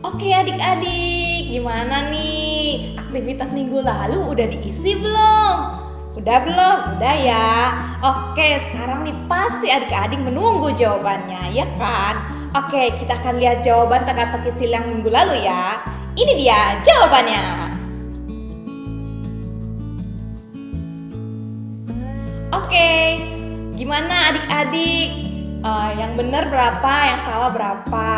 Oke adik-adik, gimana nih? Aktivitas minggu lalu udah diisi belum? Udah belum? Udah ya? Oke, sekarang nih pasti adik-adik menunggu jawabannya, ya kan? Oke, kita akan lihat jawaban teka-teki silang minggu lalu ya. Ini dia jawabannya. Oke, gimana adik-adik? Yang benar berapa, yang salah berapa?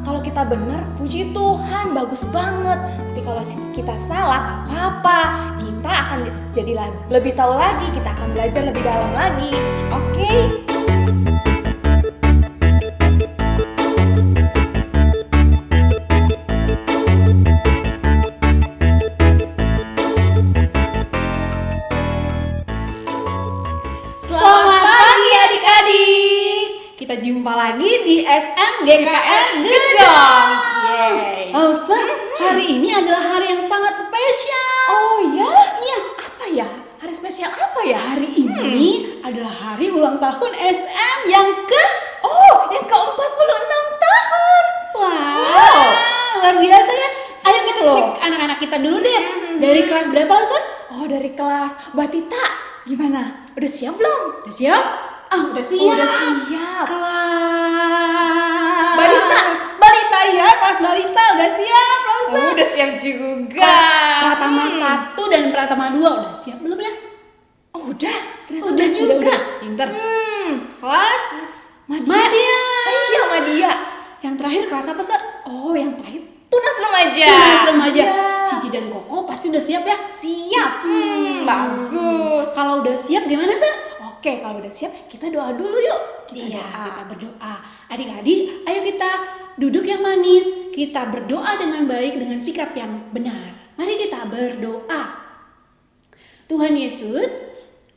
Kalau kita benar, puji Tuhan, bagus banget. Tapi kalau kita salah, apa? Kita akan jadi lebih tahu lagi, kita akan belajar lebih dalam lagi. Oke? Selamat pagi adik-adik. Kita jumpa lagi di SMGKR Gedong. Yeay. Elsa, hari ini adalah hari yang sangat spesial. Oh ya? Iya, Apa ya? Hari spesial apa ya? hari ini adalah hari ulang tahun SM yang Yang ke-46 tahun. Wow, luar biasa ya. Ayo kita Loh. cek anak-anak kita dulu deh. Dari kelas berapa Elsa? Oh, dari kelas. Mbak Tita, gimana? Udah siap belum? Udah siap? Udah siap. Udah siap. Kelas Balita. Balita ya, kelas balita udah siap, Elsa. Udah siap juga. Kelas Pratama 1 dan Pratama 2 udah siap belum ya? Oh, udah. Ternyata Udah juga. juga. Pinter. Kelas Madia. Iya, Madia. Yang terakhir kelas apa, Sa? Oh, yang terakhir Tunas Remaja. Tunas remaja. Iya. Cici dan Koko pasti udah siap ya? Siap. Bagus. Kalau udah siap gimana, Sa? Oke, kalau udah siap, kita doa dulu yuk. Kita berdoa. Adik-adik, ayo kita duduk yang manis. Kita berdoa dengan baik, dengan sikap yang benar. Mari kita berdoa. Tuhan Yesus,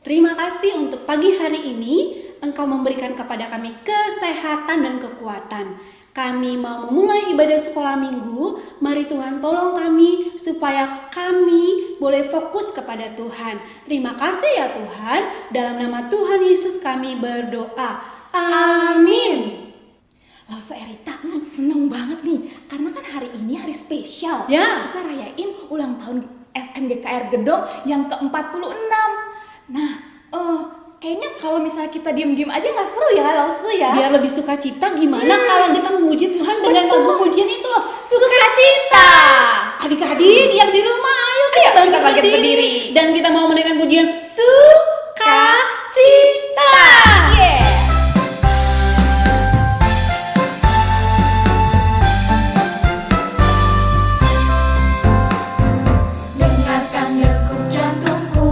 terima kasih untuk pagi hari ini. Engkau memberikan kepada kami kesehatan dan kekuatan. Kami mau memulai ibadah sekolah minggu. Mari Tuhan tolong kami supaya kami boleh fokus kepada Tuhan. Terima kasih ya Tuhan. Dalam nama Tuhan Yesus kami berdoa. Amin. Lausa Erita, seneng banget nih. Karena kan hari ini hari spesial. Ya. Kita rayain ulang tahun SMGKR Gedong yang ke-46. Nah, kayaknya kalau misalnya kita diem-diem aja nggak seru ya, Lausa ya. Biar lebih sukacita, gimana kalau kita memuji Tuhan dengan Betul. lagu pujian itu loh. Sukacita. Adik-adik yang di rumah, ayo kita Ayo, bangkit kita bangkit berdiri. Dan kita mau menaikkan pujian sukacita. Yeah. Dengarkan degup jantungku,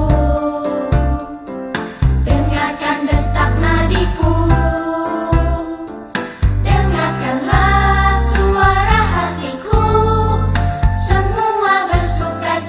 dengarkan detak nadiku, dengarkanlah suara hatiku, semua bersuka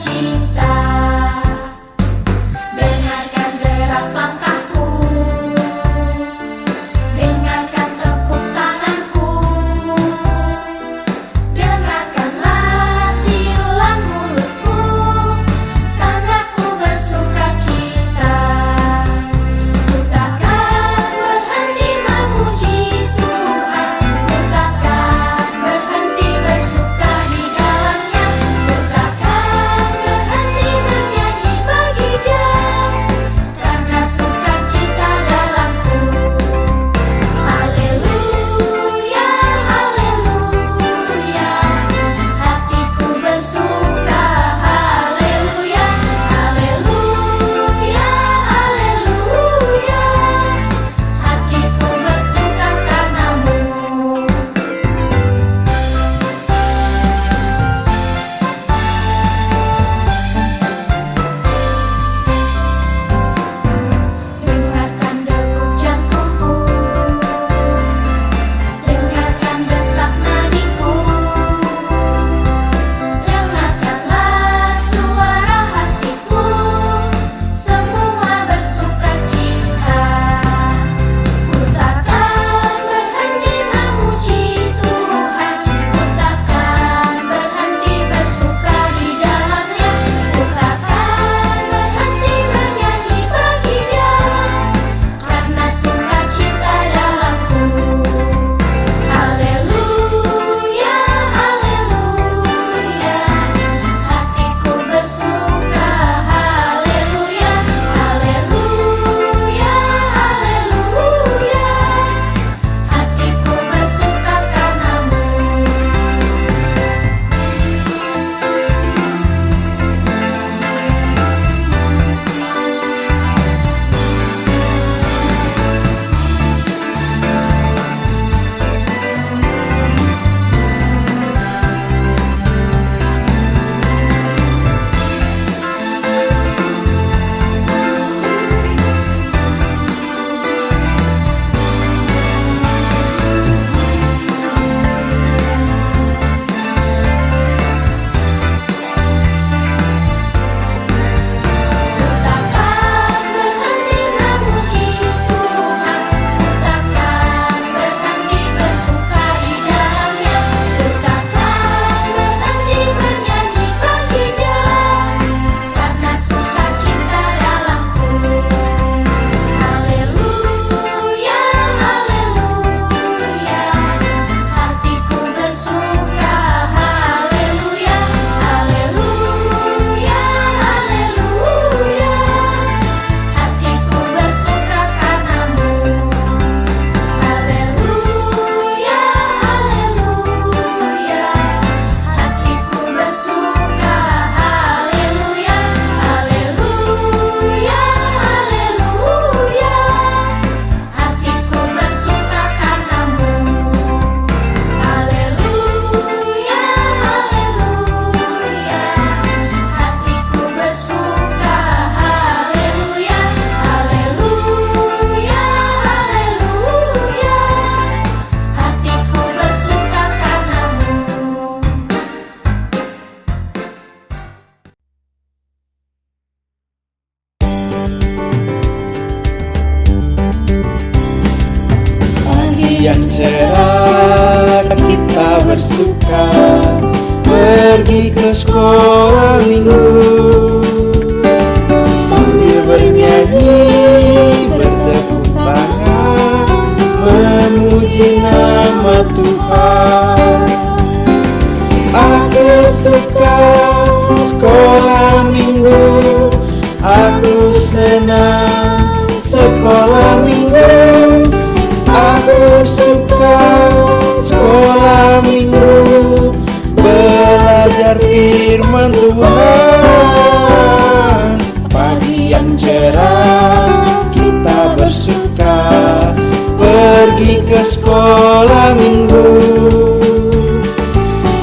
pergi ke sekolah minggu,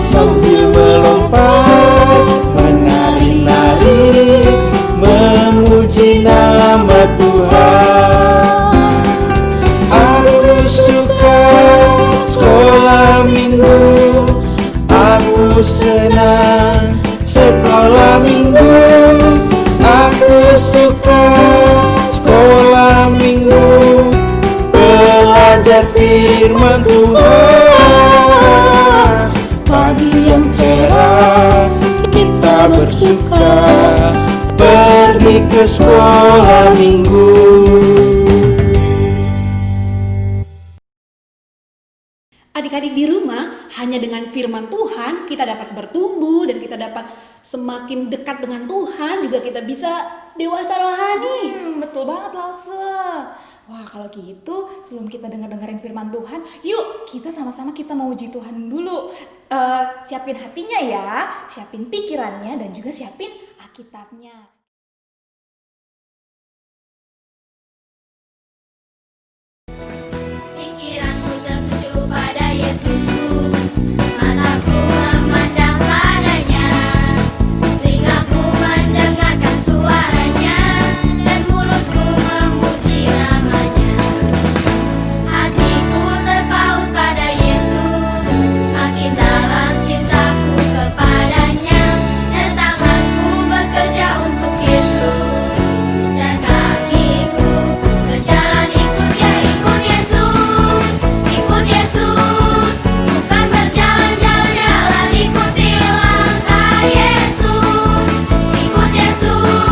sambil melompat, menari-nari, memuji nama Tuhan. Aku suka sekolah minggu, aku senang sekolah minggu. Aku suka sekolah minggu, belajar firman Tuhan. Pagi yang cerah kita bersuka, pergi ke sekolah minggu. Adik-adik di rumah, hanya dengan firman Tuhan kita dapat bertumbuh dan kita dapat semakin dekat dengan Tuhan, juga kita bisa dewasa rohani. Betul banget Lause. Wah kalau gitu sebelum kita dengerin firman Tuhan, yuk kita sama-sama kita mau uji Tuhan dulu. Siapin hatinya ya, siapin pikirannya dan juga siapin Alkitabnya. Pikiranku tertuju pada Yesusku, mataku memandang padanya, telingaku mendengarkan suaranya, dan mulutku memuji namanya. Hatiku terpaut pada Yesus, semakin dalam cintaku kepadanya, dan tanganku bekerja untuk Yesus, dan kakiku berjalan ikut ya, ikut Yesus, ikut Yesus, bukan berjalan-jalan-jalan, ikuti langkah Yesus, ikut Yesus,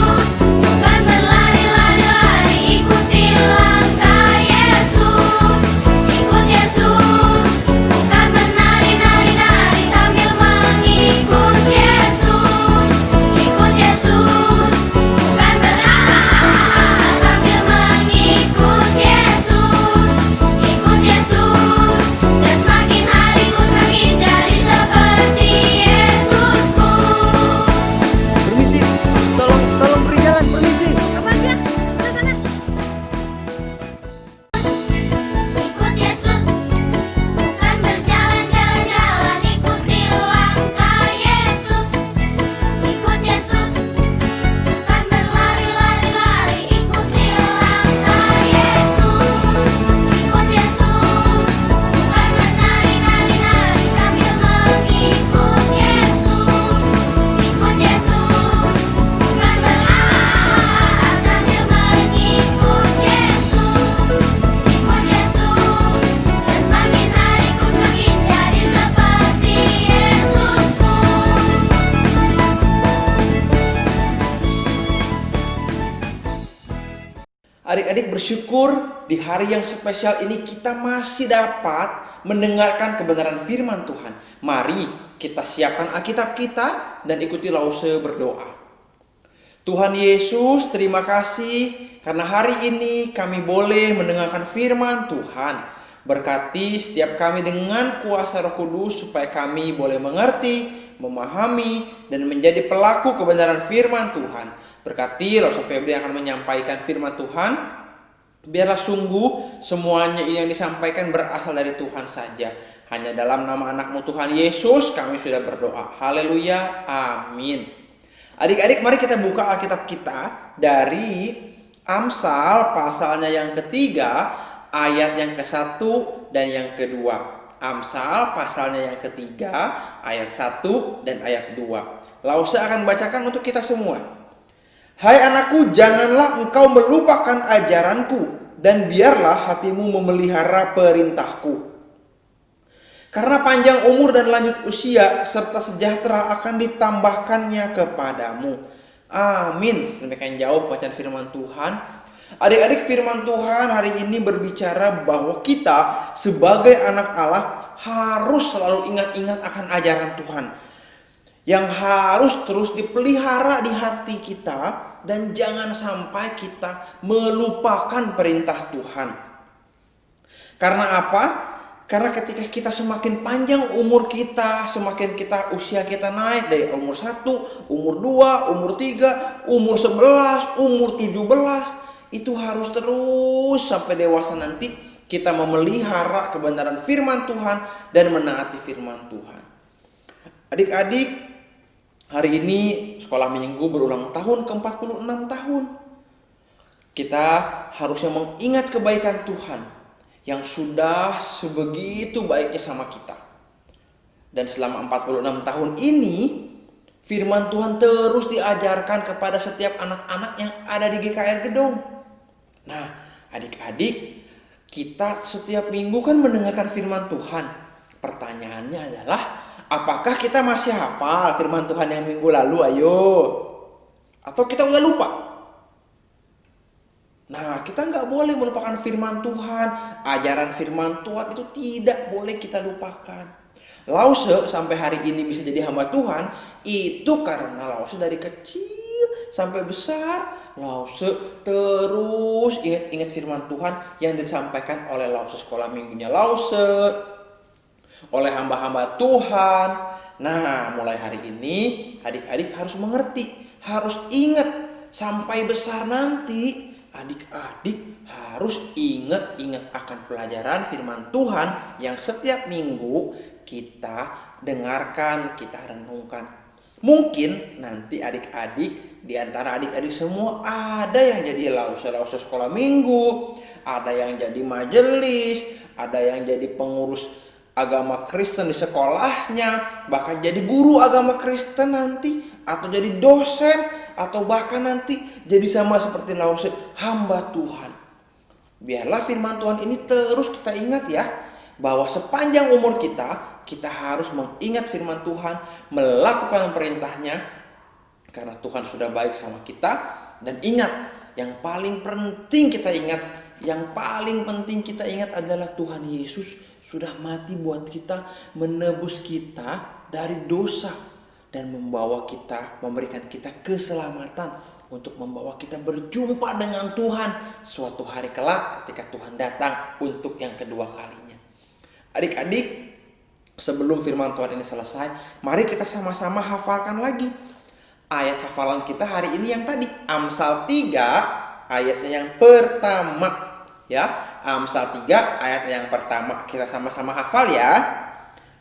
bukan berlari-lari-lari, ikuti langkah Yesus, ikut Yesus, bukan menari-nari-nari sambil mengikut Yesus, ikut Yesus, bukan berah sambil mengikut Yesus, ikut Yesus, dan semakin hariku semakin jadi seperti Yesusku. Permisi, tolong beri jalan, permisi. Ikut Yesus, bukan berjalan-jalan-jalan, ikuti langkah Yesus, ikut Yesus, bukan berlari-lari-lari, ikuti langkah Yesus, ikut Yesus, bukan menari-nari-nari sambil mengikut Yesus, ikut Yesus, bukan berah sambil mengikut Yesus, ikut Yesus, dan semakin hariku semakin jadi seperti Yesusku. Adik-adik bersyukur di hari yang spesial ini kita masih dapat mendengarkan kebenaran firman Tuhan. Mari kita siapkan Alkitab kita dan ikuti Lause berdoa. Tuhan Yesus, terima kasih karena hari ini kami boleh mendengarkan firman Tuhan. Berkati setiap kami dengan kuasa Roh Kudus supaya kami boleh mengerti, memahami, dan menjadi pelaku kebenaran firman Tuhan. Berkati Lause Febri yang akan menyampaikan firman Tuhan. Biarlah sungguh semuanya yang disampaikan berasal dari Tuhan saja. Hanya dalam nama anak-Mu Tuhan Yesus kami sudah berdoa. Haleluya, amin. Adik-adik mari kita buka Alkitab kita dari Amsal pasalnya yang ketiga, ayat yang ke-1 dan yang kedua. Amsal pasalnya yang ketiga, ayat 1 dan ayat 2. Lause akan bacakan untuk kita semua. Hai anakku, janganlah engkau melupakan ajaranku, dan biarlah hatimu memelihara perintahku. Karena panjang umur dan lanjut usia serta sejahtera akan ditambahkannya kepadamu. Amin. Demikian jauh bacaan firman Tuhan. Adik-adik, firman Tuhan hari ini berbicara bahwa kita sebagai anak Allah harus selalu ingat-ingat akan ajaran Tuhan, yang harus terus dipelihara di hati kita, dan jangan sampai kita melupakan perintah Tuhan. Karena apa? Karena ketika kita semakin panjang umur kita, semakin kita usia kita naik dari umur 1, umur 2, umur 3, umur 11, umur 17, itu harus terus sampai dewasa nanti kita memelihara kebenaran firman Tuhan dan menaati firman Tuhan. Adik-adik, hari ini sekolah minggu berulang tahun ke-46 tahun. Kita harusnya mengingat kebaikan Tuhan yang sudah sebegitu baiknya sama kita. Dan selama 46 tahun ini, firman Tuhan terus diajarkan kepada setiap anak-anak yang ada di GKR Gedong. Nah, adik-adik, kita setiap minggu kan mendengarkan firman Tuhan. Pertanyaannya adalah, apakah kita masih hafal firman Tuhan yang minggu lalu? Ayo. Atau kita udah lupa? Nah, kita nggak boleh melupakan firman Tuhan. Ajaran firman Tuhan itu tidak boleh kita lupakan. Lause sampai hari ini bisa jadi hamba Tuhan, itu karena Lause dari kecil sampai besar, Lause terus ingat-ingat firman Tuhan yang disampaikan oleh Lause sekolah minggunya Lause, oleh hamba-hamba Tuhan. Nah, mulai hari ini adik-adik harus mengerti, harus ingat sampai besar nanti. Adik-adik harus ingat akan pelajaran firman Tuhan yang setiap minggu kita dengarkan, kita renungkan. Mungkin nanti adik-adik, di antara adik-adik semua ada yang jadi lause sekolah minggu, ada yang jadi majelis, ada yang jadi pengurus agama Kristen di sekolahnya, bahkan jadi guru agama Kristen nanti, atau jadi dosen, atau bahkan nanti jadi sama seperti Lause, hamba Tuhan. Biarlah firman Tuhan ini terus kita ingat ya, bahwa sepanjang umur kita harus mengingat firman Tuhan, melakukan perintahnya, karena Tuhan sudah baik sama kita. Dan ingat, yang paling penting kita ingat adalah Tuhan Yesus sudah mati buat kita, menebus kita dari dosa, dan memberikan kita keselamatan untuk membawa kita berjumpa dengan Tuhan suatu hari kelak ketika Tuhan datang untuk yang kedua kalinya. Adik-adik, sebelum firman Tuhan ini selesai, mari kita sama-sama hafalkan lagi ayat hafalan kita hari ini yang tadi, Amsal 3 ayatnya yang pertama ya. Amsal 3 ayat yang pertama, kita sama-sama hafal ya.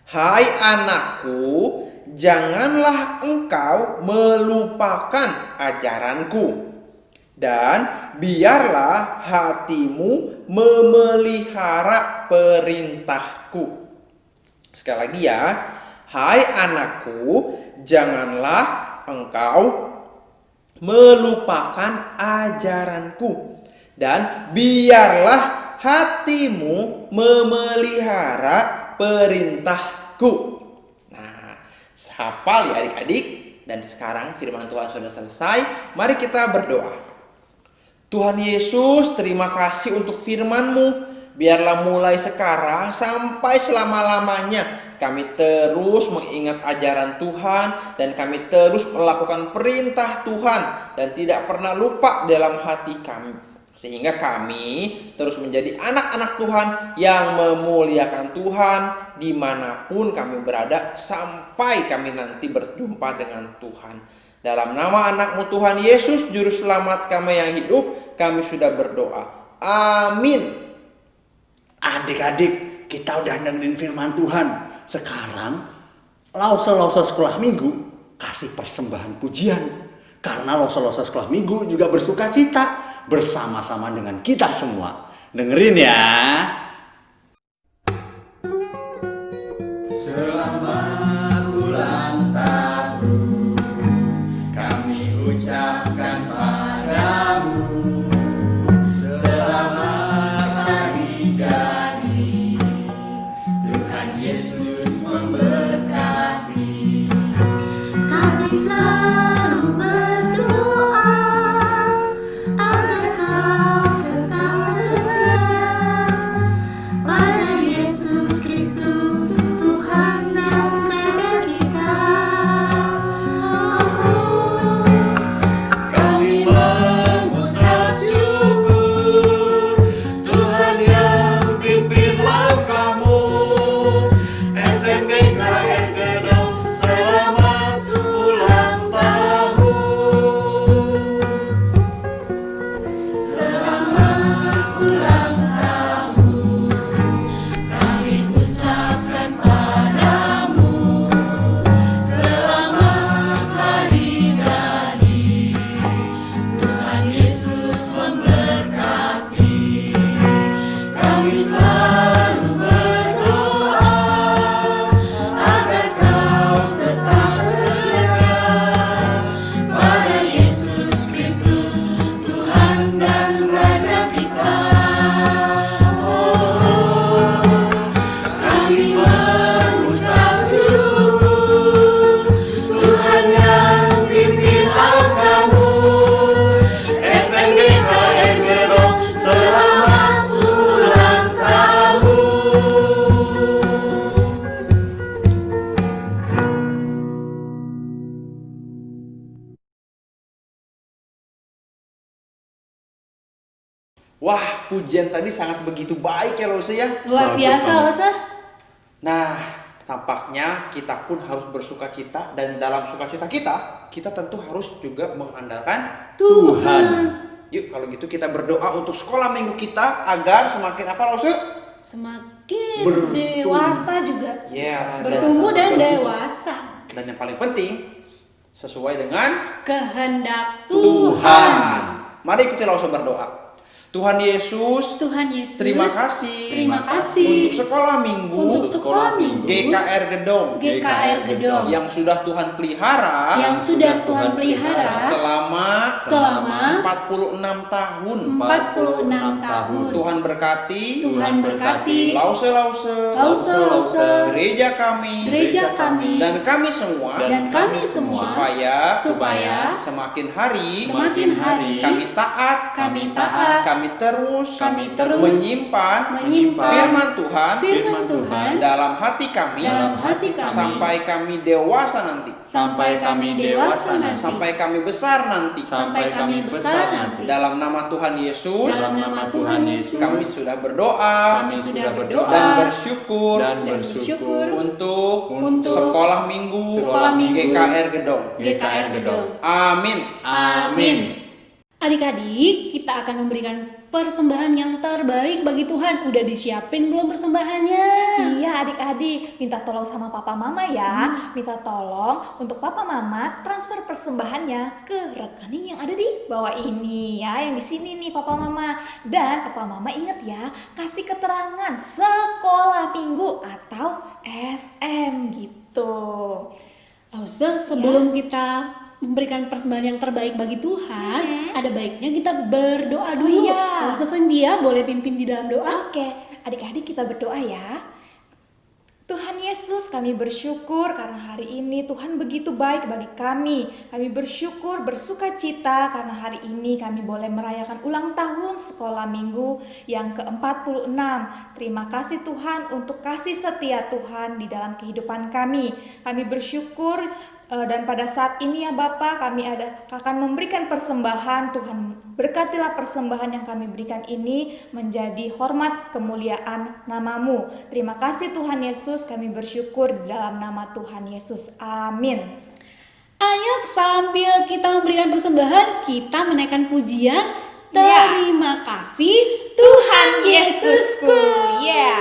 Hai anakku, janganlah engkau melupakan ajaranku, dan biarlah hatimu memelihara perintahku. Sekali lagi ya. Hai anakku, janganlah engkau melupakan ajaranku, dan biarlah hatimu memelihara perintahku. Hafal ya adik-adik. Dan sekarang firman Tuhan sudah selesai. Mari kita berdoa. Tuhan Yesus, terima kasih untuk firman-Mu. Biarlah mulai sekarang sampai selama-lamanya kami terus mengingat ajaran Tuhan, dan kami terus melakukan perintah Tuhan dan tidak pernah lupa dalam hati kami, sehingga kami terus menjadi anak-anak Tuhan yang memuliakan Tuhan dimanapun kami berada, sampai kami nanti berjumpa dengan Tuhan. Dalam nama anak-Mu Tuhan Yesus, Juru Selamat kami yang hidup, kami sudah berdoa. Amin. Adik-adik, kita udah dengerin firman Tuhan. Sekarang lause-lause sekolah minggu kasih persembahan pujian, karena lause-lause sekolah minggu juga bersuka cita bersama-sama dengan kita semua. Dengerin ya. Selamat ulang tahun kami ucapkan padamu. Selamat hari jadi, Tuhan Yesus memberkati. Kami selalu berdoa agar kau tetap setia pada Yesus Kristus, Tuhan dan Raja kita. Kami mengucap syukur, Tuhan yang pimpin langkahmu. SMK KR Gedong, selamat ulang tahun. Wah, pujian tadi sangat begitu baik ya Lause ya. Luar Bagus biasa banget. Lause. Nah, tampaknya kita pun harus bersukacita, dan dalam sukacita kita tentu harus juga mengandalkan Tuhan. Yuk kalau gitu kita berdoa untuk sekolah minggu kita agar semakin apa Lause? Semakin Bertumbuh. dewasa juga. Yes, Bertumbuh dan bertumbuh. dewasa. Dan yang paling penting sesuai dengan Kehendak Tuhan. Tuhan. Mari ikuti Lause berdoa. Tuhan Yesus, Tuhan Yesus. terima kasih. Terima kasih. Untuk sekolah minggu. Untuk sekolah minggu. GKR Gedong. GKR Gedong. Yang sudah Tuhan pelihara. Yang sudah Tuhan pelihara Selama 46 tahun. 46 tahun. Tuhan berkati. Tuhan berkati. Lause. Lause. Gereja kami. Gereja kami. Dan kami semua. Dan kami semua. Supaya semakin hari. Semakin hari. Kami taat. Kami taat. Kami terus menyimpan firman Tuhan firman Tuhan dalam hati kami dalam hati kami sampai kami dewasa nanti, sampai kami dewasa nanti, sampai kami besar nanti. sampai kami besar nanti. Dalam nama Tuhan Yesus Dalam nama Tuhan Yesus kami sudah berdoa kami sudah berdoa dan bersyukur dan bersyukur untuk sekolah minggu Sekolah minggu GKR Gedong. GKR Gedong. Amin. Amin. Adik-adik, kita akan memberikan persembahan yang terbaik bagi Tuhan. Udah disiapin belum persembahannya? Iya adik-adik, minta tolong sama papa mama ya. Minta tolong untuk papa mama transfer persembahannya ke rekening yang ada di bawah ini ya, yang di sini nih papa mama. Dan papa mama inget ya, kasih keterangan sekolah minggu atau SM gitu. Lause, sebelum kita memberikan persembahan yang terbaik bagi Tuhan, ada baiknya kita berdoa dulu. iya. Lause Sendia boleh pimpin di dalam doa? Oke, adik-adik kita berdoa ya. Tuhan Yesus, kami bersyukur karena hari ini Tuhan begitu baik bagi kami. Kami bersyukur, bersuka cita karena hari ini kami boleh merayakan ulang tahun sekolah minggu yang ke-46. Terima kasih Tuhan untuk kasih setia Tuhan di dalam kehidupan kami. Kami bersyukur dan pada saat ini ya Bapak, kami akan memberikan persembahan. Tuhan berkatilah persembahan yang kami berikan ini menjadi hormat kemuliaan namamu. Terima kasih Tuhan Yesus, kami bersyukur dalam nama Tuhan Yesus. Amin. Ayo sambil kita memberikan persembahan, kita menaikkan pujian. Ya. Terima kasih Tuhan Yesusku. Ya.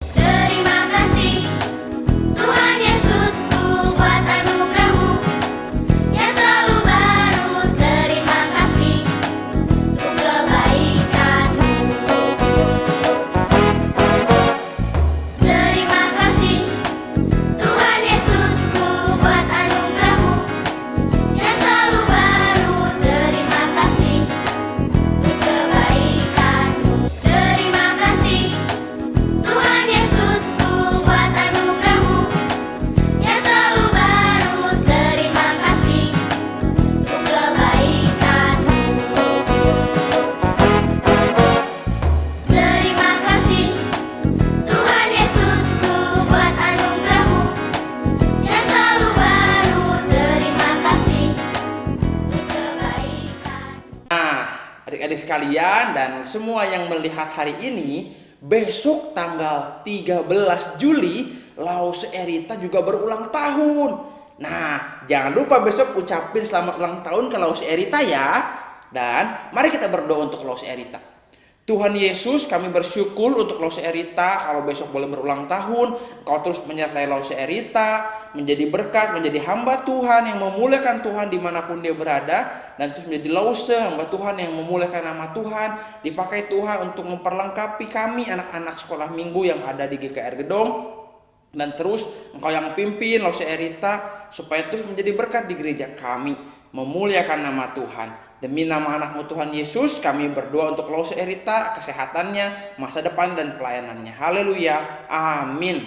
Terima kasih Tuhan Yesusku buat anugerah-Mu yang selalu baru. Terima kasih untuk kebaikan-Mu. Terima kasih Tuhan Yesusku buat anugerah-Mu yang selalu baru. Terima kasih untuk kebaikan-Mu. Terima kasih Tuhan Yesusku buat anugerah-Mu yang selalu baru. Terima kasih untuk kebaikan-Mu. Terima kasih Tuhan Yesusku buat anugerah-Mu yang selalu baru. Terima kasih untuk kebaikan. Nah, adik-adik sekalian dan semua yang melihat hari ini, besok tanggal 13 Juli, Lause Erita juga berulang tahun. Nah, jangan lupa besok ucapin selamat ulang tahun ke Lause Erita ya. Dan mari kita berdoa untuk Lause Erita. Tuhan Yesus, kami bersyukur untuk Lause Erita. Kalau besok boleh berulang tahun, Engkau terus menyertai Lause Erita, menjadi berkat, menjadi hamba Tuhan yang memuliakan Tuhan dimanapun dia berada, dan terus menjadi Lause, hamba Tuhan yang memuliakan nama Tuhan, dipakai Tuhan untuk memperlengkapi kami anak-anak sekolah minggu yang ada di GKR Gedong. Dan terus Engkau yang pimpin Lause Erita supaya terus menjadi berkat di gereja kami, memuliakan nama Tuhan. Demi nama anakmu Tuhan Yesus, kami berdoa untuk Lause Erita, kesehatannya, masa depan dan pelayanannya. Haleluya. Amin.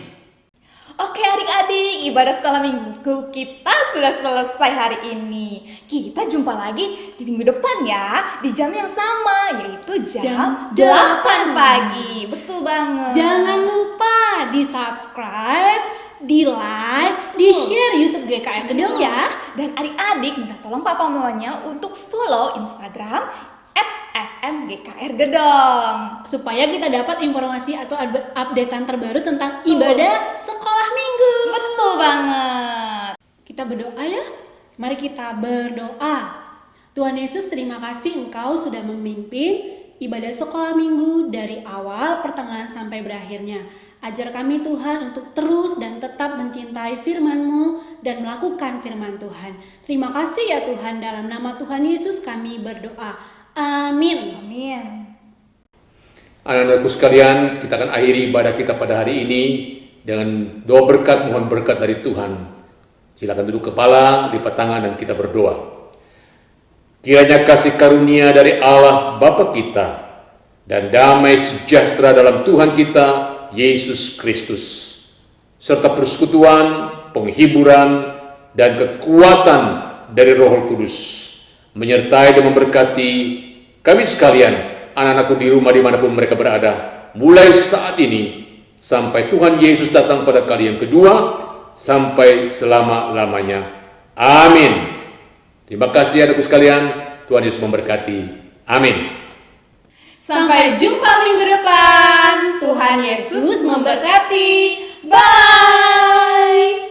Oke adik-adik, ibadah sekolah minggu kita sudah selesai hari ini. Kita jumpa lagi di minggu depan ya, di jam yang sama, yaitu jam 8 pagi. Betul banget. Jangan lupa di subscribe, di like, di share YouTube GKR Gedong ya. Dan adik-adik minta tolong papa mamanya untuk follow Instagram @smgkr Gedong. supaya kita dapat informasi atau updatean terbaru tentang ibadah sekolah minggu. Betul banget. Kita berdoa ya. Mari kita berdoa. Tuhan Yesus, terima kasih Engkau sudah memimpin ibadah sekolah minggu dari awal, pertengahan sampai berakhirnya. Ajar kami Tuhan untuk terus dan tetap mencintai firman-Mu dan melakukan firman Tuhan. Terima kasih ya Tuhan, dalam nama Tuhan Yesus kami berdoa. Amin. Amin. Anak-anakku sekalian, kita akan akhiri ibadah kita pada hari ini dengan doa berkat, mohon berkat dari Tuhan. Silakan duduk kepala, lipat tangan dan kita berdoa. Kiranya kasih karunia dari Allah Bapa kita dan damai sejahtera dalam Tuhan kita Yesus Kristus serta persekutuan, penghiburan dan kekuatan dari Roh Kudus menyertai dan memberkati kami sekalian, anak-anakku di rumah dimanapun mereka berada, mulai saat ini sampai Tuhan Yesus datang pada kali yang kedua, sampai selama-lamanya. Amin. Terima kasih anakku sekalian, Tuhan Yesus memberkati. Amin. Sampai jumpa minggu depan. Tuhan Yesus memberkati. Bye.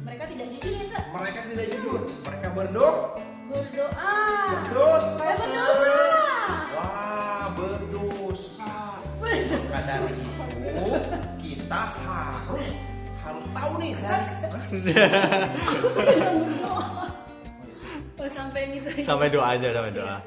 Mereka tidak jujur ya, Sa? Mereka tidak jujur, mereka berdoa. Berdosa. Berdosa. Wah, berdosa. Maka dari itu kita harus tahu nih dari Oh, sampai yang gitu. Sampai doa aja, sampai doa.